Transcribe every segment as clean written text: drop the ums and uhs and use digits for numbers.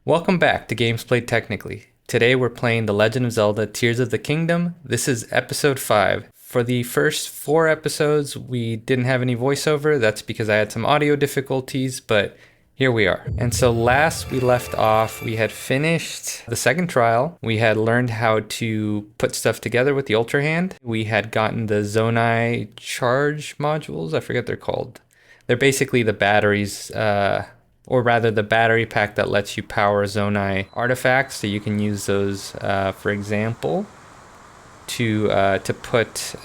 Welcome back to Games Played Technically. Today we're playing The Legend of Zelda Tears of the Kingdom. This is episode 5. For the first 4 episodes, we didn't have any voiceover. That's because I had some audio difficulties, but here we are. And so last we left off, we had finished the second trial. We had learned how to put stuff together with the Ultra Hand. We had gotten the Zonai charge modules. I forget they're called. They're basically the batteries, or rather the battery pack that lets you power Zonai artifacts. So you can use those, for example, to put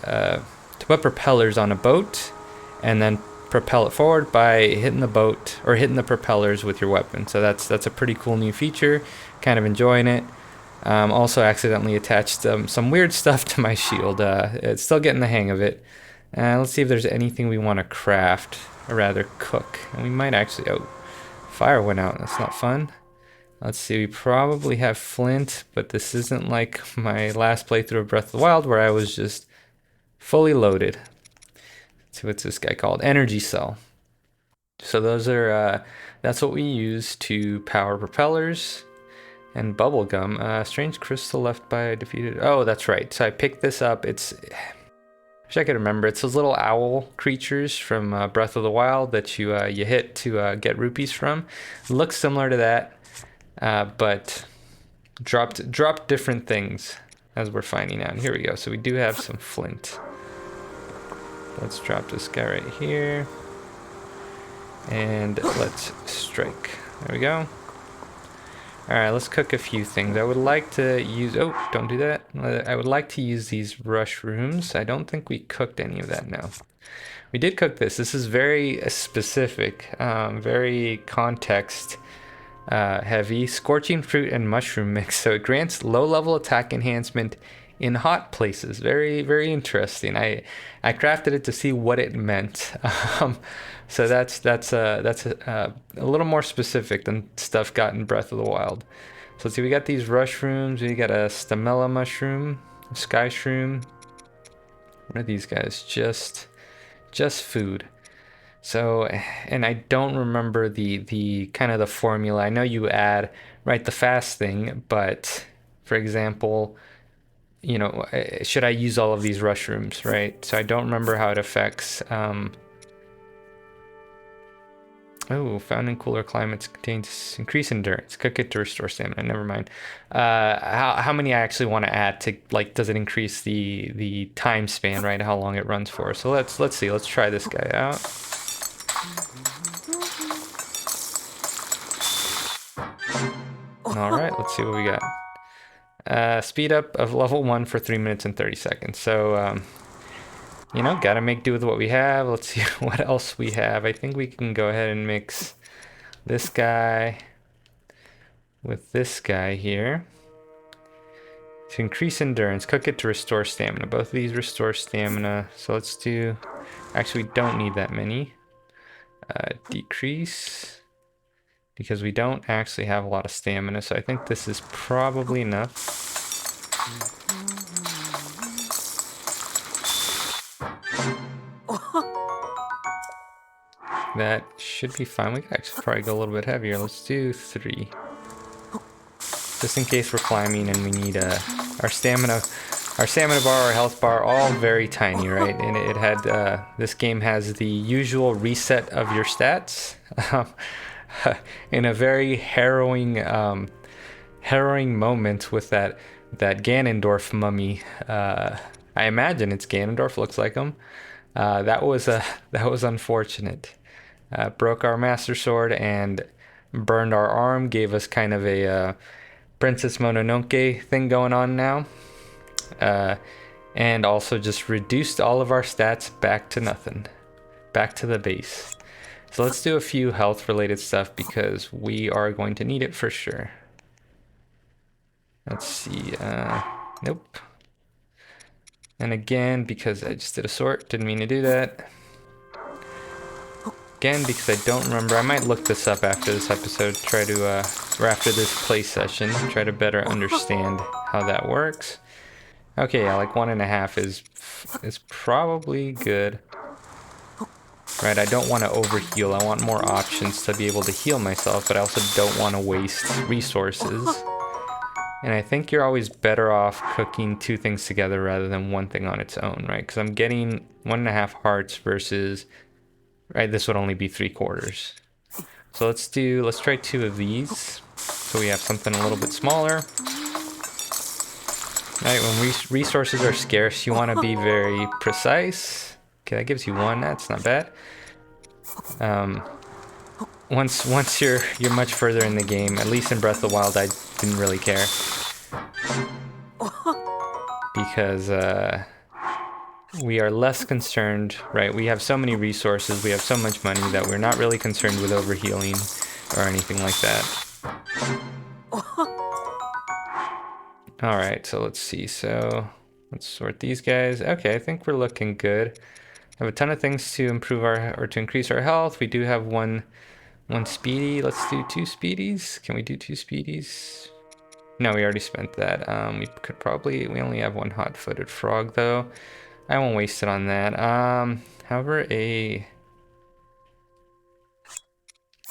propellers on a boat, and then propel it forward by hitting the boat or hitting the propellers with your weapon. So that's a pretty cool new feature. Kind of enjoying it. Also accidentally attached some weird stuff to my shield. It's still getting the hang of it. Let's see if there's anything we want to craft, or rather cook. And we might actually... Oh, fire went out. That's not fun. Let's see. We probably have flint, but this isn't like my last playthrough of Breath of the Wild where I was just fully loaded. Let's see, what's this guy called? Energy cell. So those are... that's what we use to power propellers. And bubblegum. Strange crystal left by a defeated... Oh, that's right. So I picked this up. It's... I wish I could remember. It's those little owl creatures from Breath of the Wild that you hit to get rupees from. It looks similar to that, but dropped different things, as we're finding out. Here we go. So we do have some flint. Let's drop this guy right here, and let's strike. There we go. All right, let's cook a few things. I would like to use... Oh, don't do that. I would like to use these rushrooms. I don't think we cooked any of that, no. We did cook this. This is very specific, very context heavy. Scorching fruit and mushroom mix. So it grants low-level attack enhancement in hot places. Very, very interesting. I crafted it to see what it meant. So that's a little more specific than stuff got in Breath of the Wild. So let's see, we got these rushrooms. We got a stamella mushroom, a sky shroom. What are these guys? Just food. So, and I don't remember the kind of the formula. I know you add, right, the fast thing, but for example, you know, should I use all of these rushrooms, right? So I don't remember how it affects... Oh, found in cooler climates contains increased endurance. Cook it to restore stamina. Never mind. How many I actually want to add to, like, does it increase the time span, right? How long it runs for? So let's see. Let's try this guy out. All right, let's see what we got. Speed up of level 1 for 3 minutes and 30 seconds. So, you know, gotta make do with what we have. Let's see what else we have. I think we can go ahead and mix this guy with this guy here. To increase endurance, cook it to restore stamina. Both of these restore stamina. So let's do... Actually, we don't need that many. Decrease. Because we don't actually have a lot of stamina. So I think this is probably enough. That should be fine. We could actually probably go a little bit heavier. Let's do 3. Just in case we're climbing and we need our stamina bar, our health bar, all very tiny, right? And it had this game has the usual reset of your stats in a very harrowing moment with that Ganondorf mummy. I imagine it's Ganondorf. Looks like him. That was unfortunate. Broke our master sword and burned our arm. Gave us kind of a Princess Mononoke thing going on now. And also just reduced all of our stats back to nothing. Back to the base. So let's do a few health related stuff because we are going to need it for sure. Let's see. Nope. And again, because I just did a sort, didn't mean to do that. Again, because I don't remember, I might look this up after this episode, try to, or after this play session, try to better understand how that works. Okay, yeah, like 1.5 is probably good. Right, I don't want to overheal. I want more options to be able to heal myself, but I also don't want to waste resources. And I think you're always better off cooking two things together rather than one thing on its own, right? Because I'm getting 1.5 hearts versus, right, this would only be 3/4. So let's try 2 of these. So we have something a little bit smaller. Right, when resources are scarce, you want to be very precise. Okay, that gives you 1, that's not bad. Once you're much further in the game, at least in Breath of the Wild, I didn't really care. Because we are less concerned, right? We have so many resources, we have so much money that we're not really concerned with overhealing or anything like that. Alright, so let's see. So let's sort these guys. Okay, I think we're looking good. I have a ton of things to improve or to increase our health. We do have one speedy. Let's do 2 speedies. Can we do 2 speedies? No, we already spent that. We only have 1 hot-footed frog though. I won't waste it on that. However,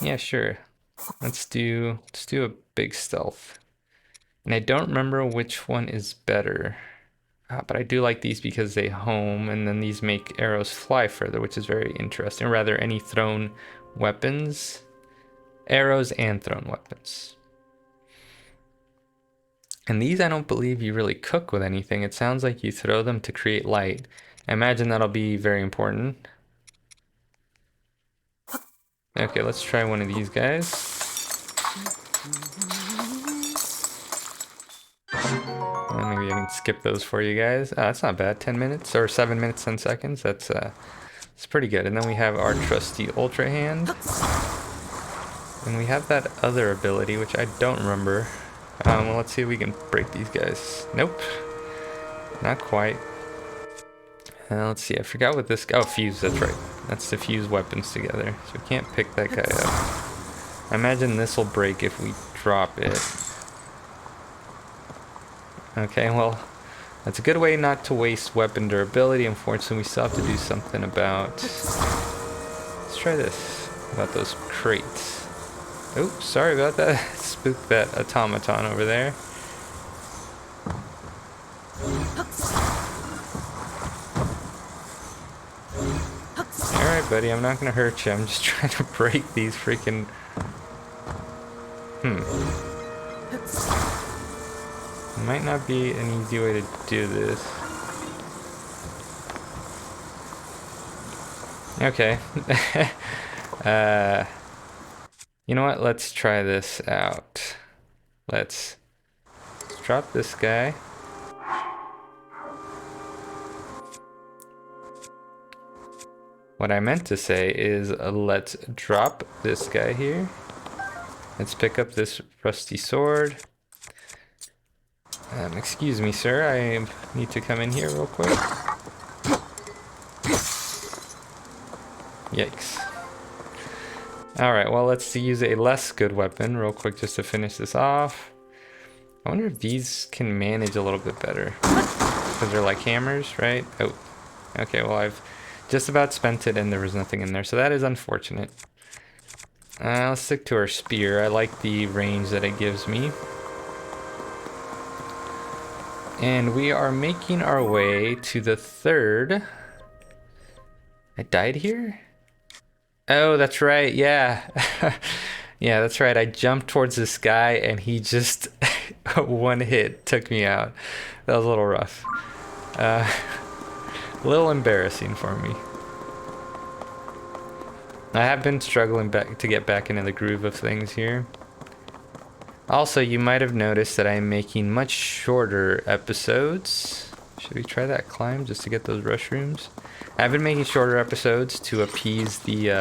yeah, sure. Let's do a big stealth. And I don't remember which one is better. But I do like these because they home, and then these make arrows fly further, which is very interesting. Or rather, any thrown weapons. Arrows and thrown weapons. And these I don't believe you really cook with anything. It sounds like you throw them to create light. I imagine that'll be very important. Okay, let's try one of these guys. Maybe I can skip those for you guys. That's not bad. 10 minutes or 7 minutes 10 seconds. That's it's pretty good. And then we have our trusty Ultra Hand. And we have that other ability, which I don't remember. Well, let's see if we can break these guys. Nope. Not quite. Let's see. I forgot what this... Oh, fuse. That's right. That's to fuse weapons together. So we can't pick that guy up. I imagine this will break if we drop it. Okay, well, that's a good way not to waste weapon durability. Unfortunately, we still have to do something about... Let's try this. About those crates. Oops, sorry about that. Spooked that automaton over there. Alright, buddy, I'm not gonna hurt you. I'm just trying to break these freaking... Might not be an easy way to do this. Okay. You know what? Let's try this out. Let's drop this guy. What I meant to say is let's drop this guy here. Let's pick up this rusty sword. Excuse me, sir. I need to come in here real quick. Yikes. Alright, well, let's use a less good weapon real quick just to finish this off. I wonder if these can manage a little bit better. Because they're like hammers, right? Oh, okay, well, I've just about spent it and there was nothing in there, so that is unfortunate. Let's stick to our spear. I like the range that it gives me. And we are making our way to the 3rd. I died here? Oh, that's right, yeah. Yeah, that's right. I jumped towards this guy and he just one hit took me out. That was a little rough. A little embarrassing for me. I have been struggling to get back into the groove of things here. Also, you might have noticed that I'm making much shorter episodes. Should we try that climb just to get those mushrooms? I've been making shorter episodes to appease the...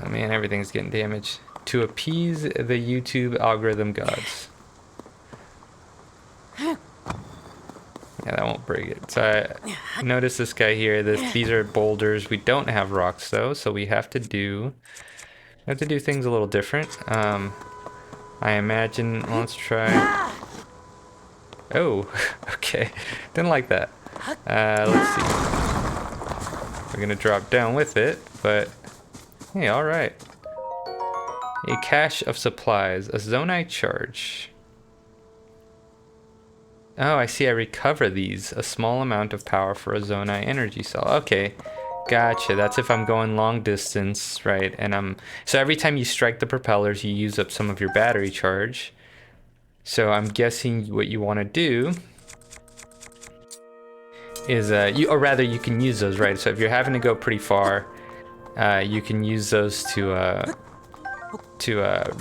Oh man, everything's getting damaged. To appease the YouTube algorithm gods. Yeah, that won't break it. So I notice this guy here. These are boulders. We don't have rocks though, so we have to do things a little different. I imagine. Well, let's try. Oh, okay. Didn't like that. Let's see. We're gonna drop down with it, but hey, all right. A cache of supplies, a zonite charge. Oh, I see. I recover these. A small amount of power for a zonite energy cell. Okay, gotcha. That's if I'm going long distance, right? And so every time you strike the propellers, you use up some of your battery charge. So I'm guessing what you want to do is or rather you can use those, right? So if you're having to go pretty far, you can use those to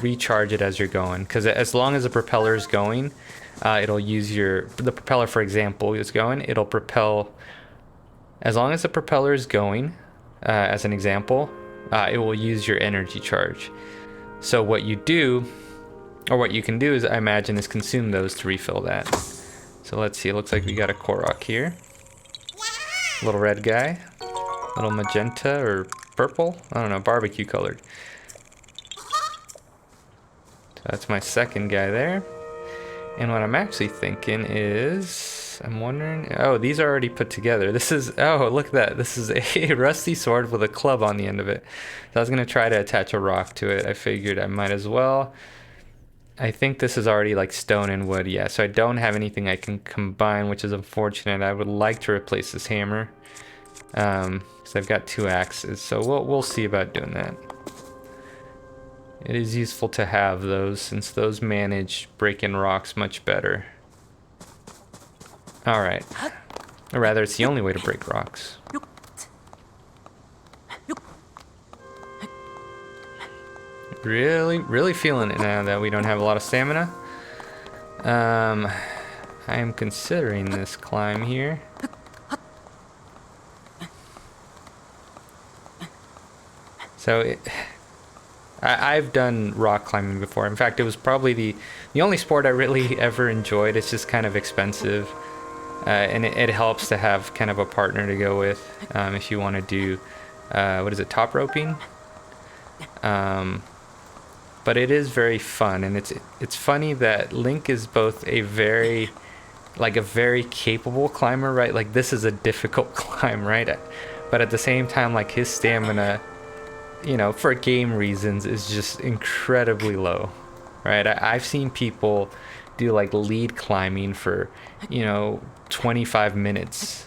recharge it as you're going. Because as long as the propeller is going, it'll use the propeller, for example, is going. It'll propel as long as the propeller is going. As an example, it will use your energy charge. So what you do, or what you can do, is I imagine is consume those to refill that. So let's see. It looks like we got a Korok here. Little red guy, little magenta or purple. I don't know, barbecue colored. So that's my second guy there. And what I'm actually thinking is, I'm wondering, oh, these are already put together. This is, oh, look at that. This is a rusty sword with a club on the end of it. So I was gonna try to attach a rock to it. I figured I might as well. I think this is already like stone and wood, yeah. So I don't have anything I can combine, which is unfortunate. I would like to replace this hammer, because I've got 2 axes. So we'll see about doing that. It is useful to have those, since those manage breaking rocks much better. All right. Or rather, it's the only way to break rocks. Really feeling it now that we don't have a lot of stamina. I am considering this climb here. So I've done rock climbing before. In fact, it was probably the only sport I really ever enjoyed. It's just kind of expensive, and it helps to have kind of a partner to go with if you want to do what is it, top roping. But it is very fun, and it's funny that Link is both a very capable climber, right? Like, this is a difficult climb, right? But at the same time, like, his stamina, you know, for game reasons, is just incredibly low, right? I've seen people do like lead climbing for, 25 minutes.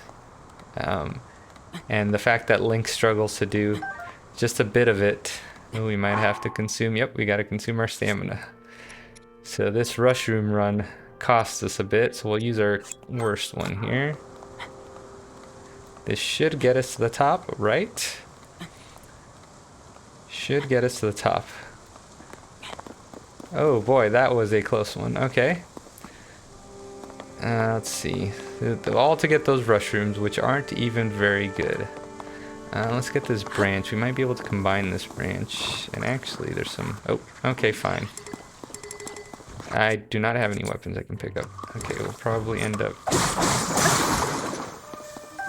And the fact that Link struggles to do just a bit of it, we might have to consume, yep, we got to consume our stamina. So this rushroom run costs us a bit, so we'll use our worst one here. This should get us to the top, right? Should get us to the top. Oh boy, that was a close one. Okay. Let's see. All to get those rushrooms, which aren't even very good. Let's get this branch. We might be able to combine this branch. And actually, there's some... Oh, okay, fine. I do not have any weapons I can pick up. Okay, we'll probably end up...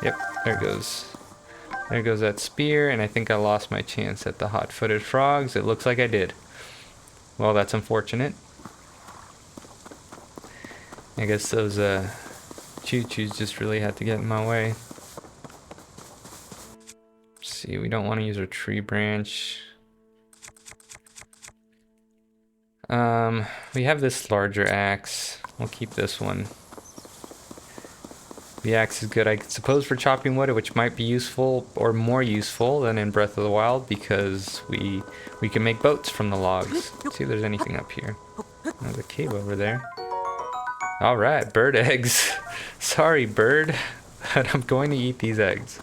Yep, there it goes. There goes that spear, and I think I lost my chance at the hot-footed frogs. It looks like I did. Well, that's unfortunate. I guess those choo-choos just really had to get in my way. Let's see, we don't want to use our tree branch. We have this larger axe. We'll keep this one. The axe is good, I suppose, for chopping wood, which might be useful, or more useful than in Breath of the Wild, because we can make boats from the logs. Let's see if there's anything up here. There's a cave over there. Alright, bird eggs. Sorry, bird, but I'm going to eat these eggs.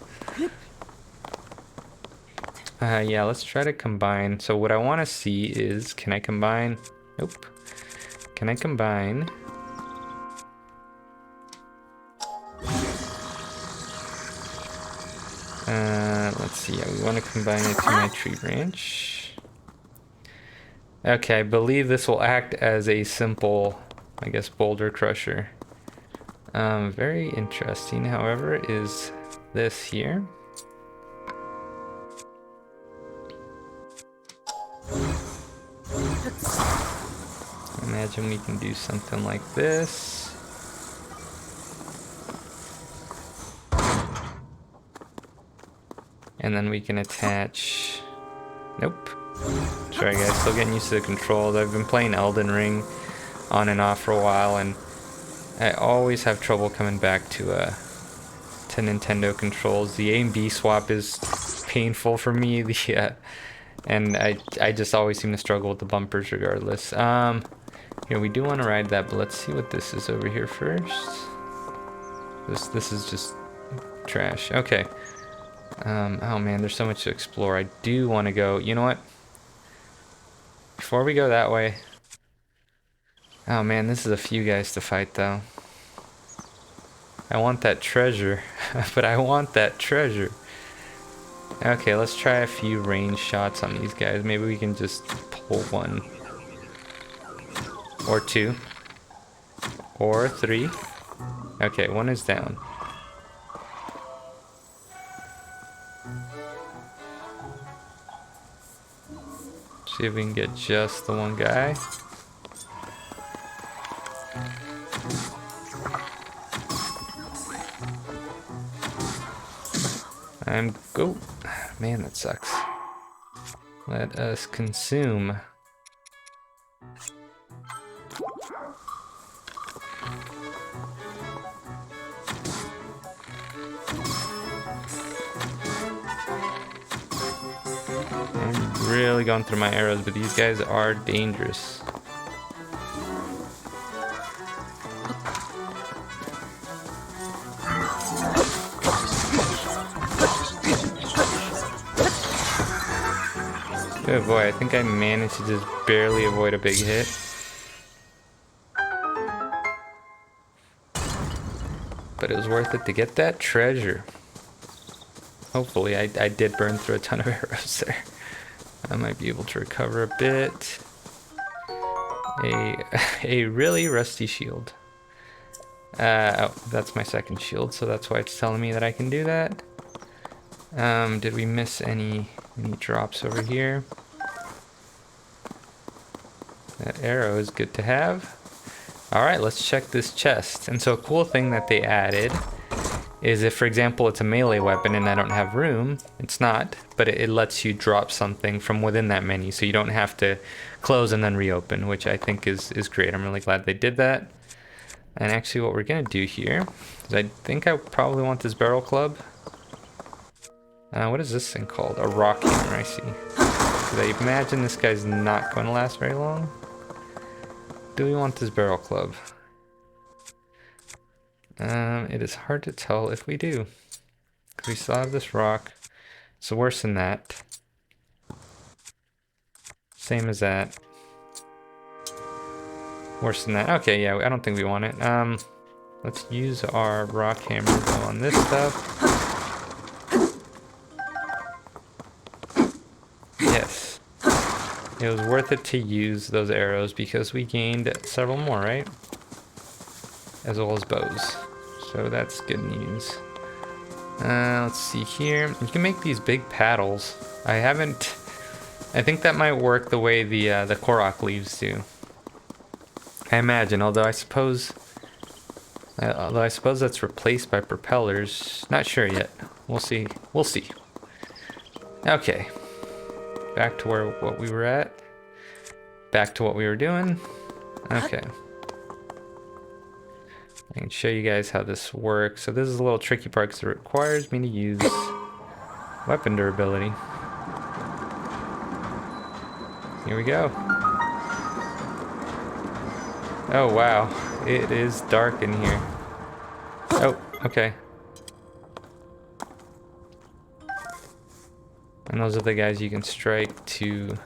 Yeah, let's try to combine. So what I want to see is, can I combine... Nope. Can I combine... let's see, we want to combine it to my tree branch. Okay, I believe this will act as a simple, I guess, boulder crusher. Very interesting, however, is this here. Imagine we can do something like this. And then we can attach... Nope. Sorry guys, still getting used to the controls. I've been playing Elden Ring on and off for a while, and I always have trouble coming back to Nintendo controls. The A and B swap is painful for me. And I just always seem to struggle with the bumpers regardless. Here, we do want to ride that, but let's see what this is over here first. This is just trash. Okay. Oh man, there's so much to explore. I do want to go. You know what? Before we go that way. Oh man, this is a few guys to fight though. I want that treasure, but I want that treasure. Okay, let's try a few range shots on these guys. Maybe we can just pull one. Or two. Or three. Okay, one is down. See if we can get just the one guy. Go. Man, that sucks. Let us consume. I'm really going through my arrows, but these guys are dangerous. Good boy, I think I managed to just barely avoid a big hit. But it was worth it to get that treasure. Hopefully, I did burn through a ton of arrows there. I might be able to recover a bit. A really rusty shield. Oh, that's my second shield, so that's why it's telling me that I can do that. Did we miss any drops over here? That arrow is good to have. Alright, let's check this chest. And so a cool thing that they added is if, for example, it's a melee weapon and I don't have room, it's not, but it lets you drop something from within that menu, so you don't have to close and then reopen, which I think is great. I'm really glad they did that. And actually what we're going to do here is I think I probably want this barrel club. What is this thing called? A rock hammer, I see. Because I imagine this guy's not going to last very long. Do we want this barrel club? It is hard to tell if we do. Because we still have this rock. So worse than that. Same as that. Worse than that. Okay, yeah, I don't think we want it. Let's use our rock hammer on this stuff. Yes. It was worth it to use those arrows because we gained several more, right? As well as bows. So that's good news. Let's see here. You can make these big paddles. I think that might work the way the Korok leaves do. I imagine, although I suppose that's replaced by propellers. Not sure yet. We'll see. We'll see. Okay. Back to what we were at. Back to what we were doing. Okay. I can show you guys how this works. So this is a little tricky part because it requires me to use weapon durability. Here we go. Oh wow, it is dark in here. Oh, okay. And those are the guys you can strike to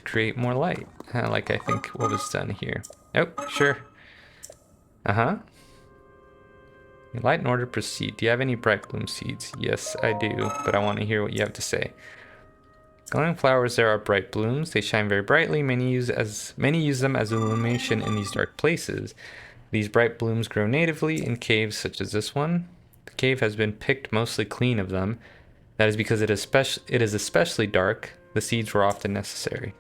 create more light. Like I think what was done here. Oh, sure. Uh-huh. Light in order to proceed. Do you have any bright bloom seeds? Yes, I do, but I want to hear what you have to say. Glowing flowers, there are bright blooms. They shine very brightly. Many use them as illumination in these dark places. These bright blooms grow natively in caves such as this one. The cave has been picked mostly clean of them. That is because it is especially dark. The seeds were often necessary.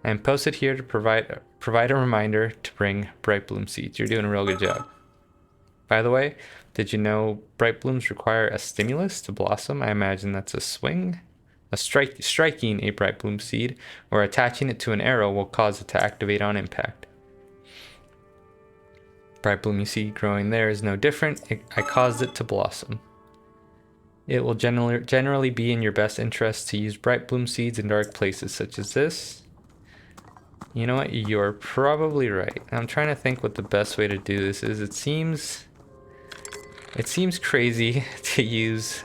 I am posted here to provide a reminder to bring bright bloom seeds. You're doing a real good job. By the way, did you know bright blooms require a stimulus to blossom? I imagine that's a swing. Striking a bright bloom seed or attaching it to an arrow will cause it to activate on impact. Bright bloom you see growing there is no different. I caused it to blossom. It will generally be in your best interest to use bright bloom seeds in dark places such as this. You know what? You're probably right. I'm trying to think what the best way to do this is. It seems crazy to use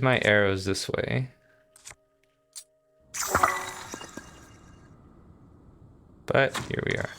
my arrows this way. But here we are.